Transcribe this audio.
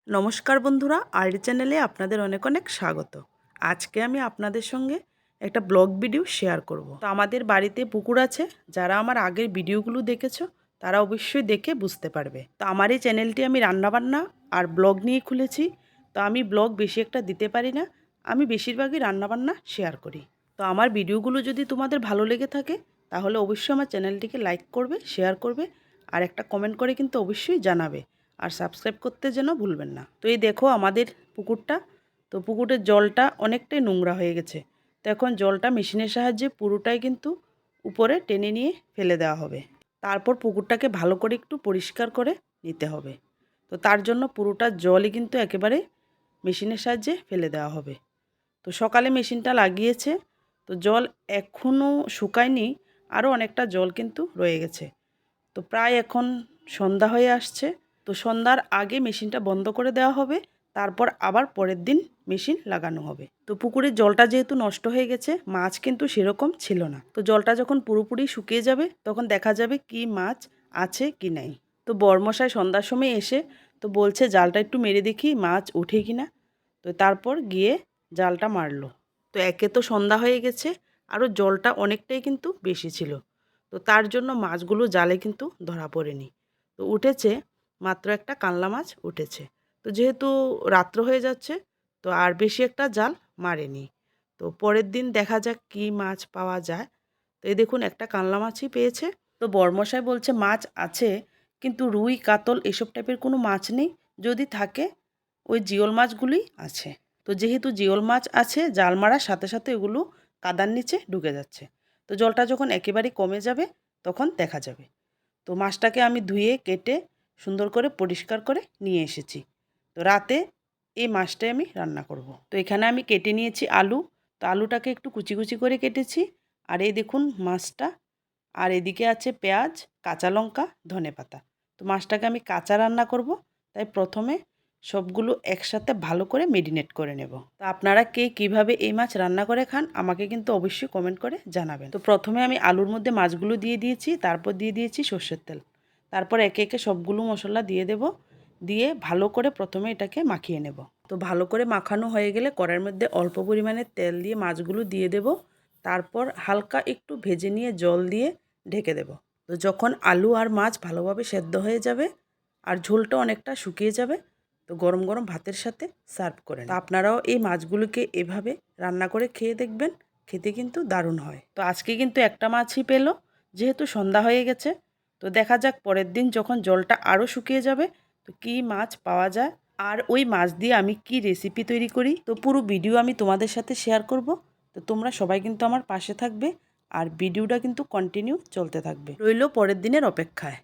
নমস্কার বন্ধুরা, আরডি চ্যানেলে আপনাদের অনেক অনেক স্বাগত। আজকে আমি আপনাদের সঙ্গে একটা ব্লগ ভিডিও শেয়ার করব। তো আমাদের বাড়িতে পুকুর আছে, যারা আমার আগের ভিডিওগুলো দেখেছো তারা অবশ্যই দেখে বুঝতে পারবে। তো আমার এই চ্যানেলটি আমি রান্নাবান্না আর ব্লগ নিয়ে খুলেছি। তো আমি ব্লগ বেশি একটা দিতে পারি না, আমি বেশিরভাগই রান্নাবান্না শেয়ার করি। তো আমার ভিডিওগুলো যদি তোমাদের ভালো লেগে থাকে তাহলে অবশ্যই আমার চ্যানেলটিকে লাইক করবে, শেয়ার করবে আর একটা কমেন্ট করে কিন্তু অবশ্যই জানাবে। আর সাবস্ক্রাইব করতে যেন ভুলবেন না। তো এই দেখো আমাদের পুকুরটা, তো পুকুরের জলটা অনেকটাই নোংরা হয়ে গেছে। তো এখন জলটা মেশিনের সাহায্যে পুরোটাই কিন্তু উপরে টেনে নিয়ে ফেলে দেওয়া হবে। তারপর পুকুরটাকে ভালো করে একটু পরিষ্কার করে নিতে হবে। তো তার জন্য পুরোটা জলই কিন্তু একেবারে মেশিনের সাহায্যে ফেলে দেওয়া হবে। তো সকালে মেশিনটা লাগিয়েছে, তো জল এখনও শুকায়নি, আরও অনেকটা জল কিন্তু রয়ে গেছে। তো প্রায় এখন সন্ধ্যা হয়ে আসছে। তো সন্ধ্যার আগে মেশিনটা বন্ধ করে দেওয়া হবে, তারপর আবার পরের দিন মেশিন লাগানো হবে। তো পুকুরের জলটা যেহেতু নষ্ট হয়ে গেছে, মাছ কিন্তু সেরকম ছিল না। তো জলটা যখন পুরোপুরি শুকিয়ে যাবে তখন দেখা যাবে কি মাছ আছে কি নাই। তো বরমশাই সন্ধ্যার সময় এসে তো বলছে জালটা একটু মেরে দেখি মাছ ওঠে কি না। তো তারপর গিয়ে জালটা মারলো। তো একে তো সন্ধ্যা হয়ে গেছে, আরও জলটা অনেকটাই কিন্তু বেশি ছিল। তো তার জন্য মাছগুলো জালে কিন্তু ধরা পড়েনি। তো উঠেছে মাত্র একটা কানলা মাছ উঠেছে। তো যেহেতু রাত্র হয়ে যাচ্ছে, তো আর বেশি একটা জাল মারেনি। তো পরের দিন দেখা যাক কি মাছ পাওয়া যায়। তো এই দেখুন একটা কানলা মাছই পেয়েছে। তো বরমশাই বলছে মাছ আছে, কিন্তু রুই কাতল এসব টাইপের কোনো মাছ নেই, যদি থাকে ওই জিওল মাছগুলোই আছে। তো যেহেতু জিওল মাছ আছে, জাল মারার সাথে সাথে এগুলো কাদার নিচে ঢুকে যাচ্ছে। তো জলটা যখন একেবারেই কমে যাবে তখন দেখা যাবে। তো মাছটাকে আমি ধুয়ে কেটে সুন্দর করে পরিষ্কার করে নিয়ে এসেছি। তো রাতে এই মাছটাই আমি রান্না করব। তো এখানে আমি কেটে নিয়েছি আলু। তো আলুটাকে একটু কুচি কুচি করে কেটেছি। আর এই দেখুন মাছটা। আর এদিকে আছে পেঁয়াজ, কাঁচা লঙ্কা, ধনেপাতা। তো মাছটাকে আমি কাঁচা রান্না করব, তাই প্রথমে সবগুলো একসাথে ভালো করে মেরিনেট করে নেব। তো আপনারা কে কীভাবে এই মাছ রান্না করে খান আমাকে কিন্তু অবশ্যই কমেন্ট করে জানাবেন। তো প্রথমে আমি আলুর মধ্যে মাছগুলো দিয়ে দিয়েছি, তারপর দিয়ে দিয়েছি সর্ষের তেল। তারপর একে একে সবগুলো মশলা দিয়ে দেব, দিয়ে ভালো করে প্রথমে এটাকে মাখিয়ে নেব। তো ভালো করে মাখানো হয়ে গেলে কড়াইয়ের মধ্যে অল্প পরিমাণে তেল দিয়ে মাছগুলো দিয়ে দেব। তারপর হালকা একটু ভেজে নিয়ে জল দিয়ে ঢেকে দেব। তো যখন আলু আর মাছ ভালোভাবে সেদ্ধ হয়ে যাবে আর ঝোলটা অনেকটা শুকিয়ে যাবে, তো গরম গরম ভাতের সাথে সার্ভ করে নেন। তো আপনারাও এই মাছগুলোকে এভাবে রান্না করে খেয়ে দেখবেন, খেতে কিন্তু দারুণ হয়। তো আজকে কিন্তু একটা মাছই পেলো, যেহেতু সন্ধ্যা হয়ে গেছে। তো দেখা যাক পরের দিন যখন জলটা আরও শুকিয়ে যাবে তো কী মাছ পাওয়া যায় আর ওই মাছ দিয়ে আমি কি রেসিপি তৈরি করি। তো পুরো ভিডিও আমি তোমাদের সাথে শেয়ার করব। তো তোমরা সবাই কিন্তু আমার পাশে থাকবে আর ভিডিওটা কিন্তু কন্টিনিউ চলতে থাকবে। রইল পরের দিনের অপেক্ষায়।